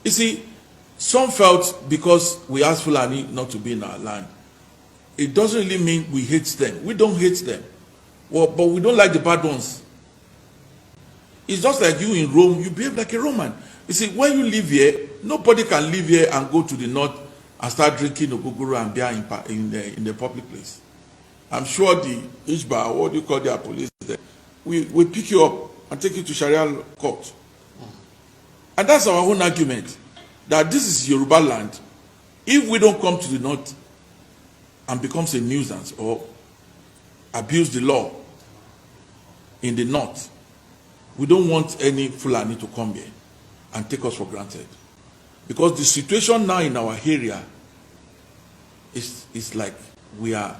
You see, some felt because we asked Fulani not to be in our land, it doesn't really mean we hate them. We don't hate them. Well, but we don't like the bad ones. It's just like you in Rome, you behave like a Roman. You see, when you live here, nobody can live here and go to the north and start drinking ogogoro and beer in the public place. I'm sure the Ishba, what do you call their police there, we pick you up and take you to Sharia court. And that's our own argument, that this is Yoruba land. If we don't come to the north and becomes a nuisance or abuse the law in the north, we don't want any Fulani to come here and take us for granted. Because the situation now in our area is like we are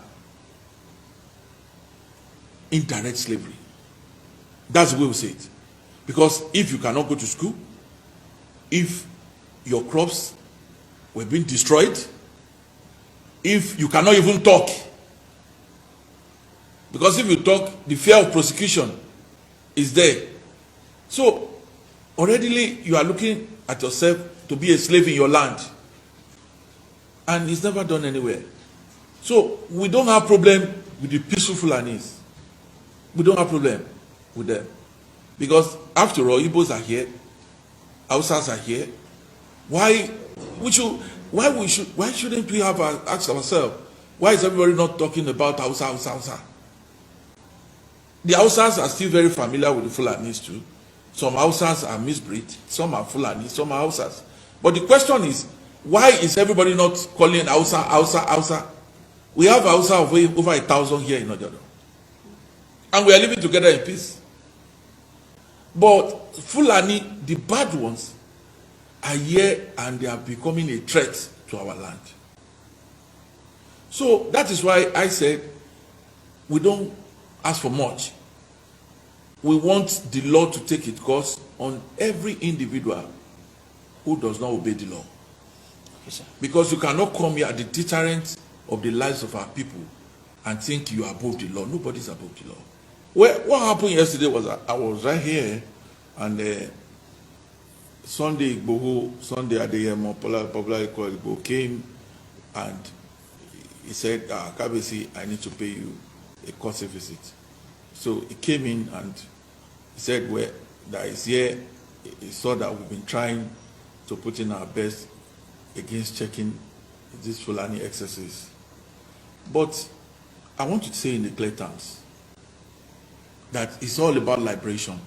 indirect slavery. That's the way we say it. Because if you cannot go to school, if your crops were being destroyed, if you cannot even talk, because if you talk, the fear of prosecution is there. So already you are looking at yourself to be a slave in your land, and it's never done anywhere. So we don't have problem with the peaceful Fulanis. We don't have problem with them, because after all, Igbos are here, Hausas are here. Why shouldn't we have asked ourselves, why is everybody not talking about Hausa? The Hausas are still very familiar with the Fulanis too. Some Hausas are misbreed, some are Fulani, some are Hausas. But the question is, why is everybody not calling Hausa? We have Hausa of over 1,000 here in Ojodo. And we are living together in peace. But Fulani, the bad ones, are here and they are becoming a threat to our land. So that is why I said we don't ask for much. We want the law to take its course on every individual who does not obey the law. Yes, because you cannot come here at the deterrent of the lives of our people and think you are above the law. Nobody is above the law. Well, what happened yesterday was I was right here, and Sunday Adeyemo, popularly called Igbo, came and he said, Kabesi, I need to pay you a courtesy visit. So he came in and he said, well, that is here. He saw that we've been trying to put in our best against checking these Fulani excesses. But I want to say in the clear terms that it's all about liberation.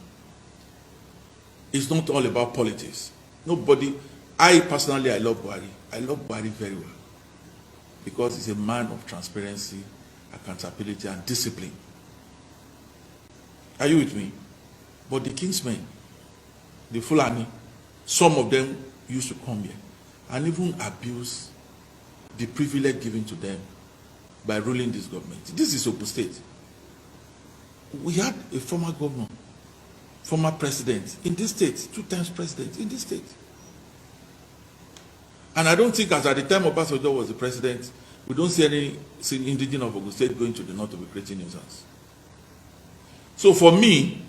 It's not all about politics. Nobody, I personally, I love Buhari. I love Buhari very well because he's a man of transparency, accountability, and discipline. Are you with me? But the Kingsmen, the Fulani, some of them used to come here and even abuse the privilege given to them by ruling this government. This is Ogun State. We had a former governor, former president in this state, 2 times president in this state. And I don't think, as at the time Obasanjo was the president, we don't see any indigenous of Ogun State going to the north to be creating nuisance. So for me,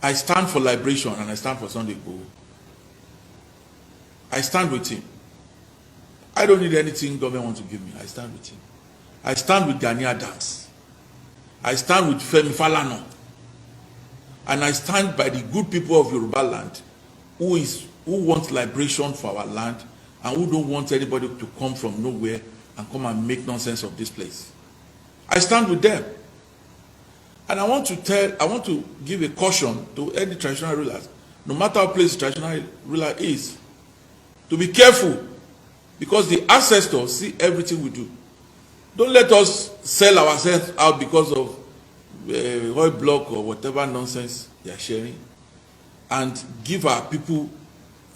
I stand for liberation and I stand for Sunday Igboho. I stand with him. I don't need anything government wants to give me. I stand with him. I stand with Gani Adams. I stand with Femi Falana. And I stand by the good people of Yoruba land who want liberation for our land and who don't want anybody to come from nowhere and come and make nonsense of this place. I stand with them. And I want to give a caution to any traditional rulers, no matter how place the traditional ruler is, to be careful, because the ancestors see everything we do. Don't let us sell ourselves out because of oil block or whatever nonsense they are sharing, and give our people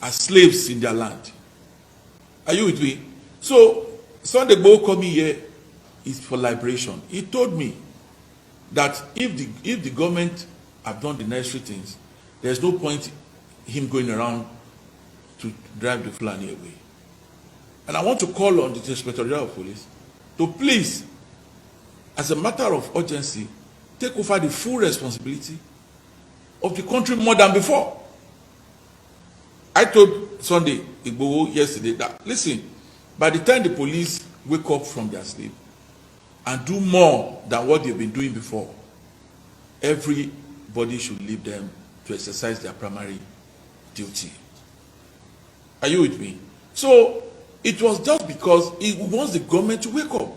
as slaves in their land. Are you with me? So Sunday Igboho coming here is for liberation. He told me that if the government have done the necessary things, there's no point him going around to drive the Fulani away. And I want to call on the Inspector General of Police to please, as a matter of urgency, take over the full responsibility of the country more than before. I told Sunday, Igboho yesterday that, listen, by the time the police wake up from their sleep and do more than what they've been doing before, everybody should leave them to exercise their primary duty. Are you with me? So it was just because he wants the government to wake up.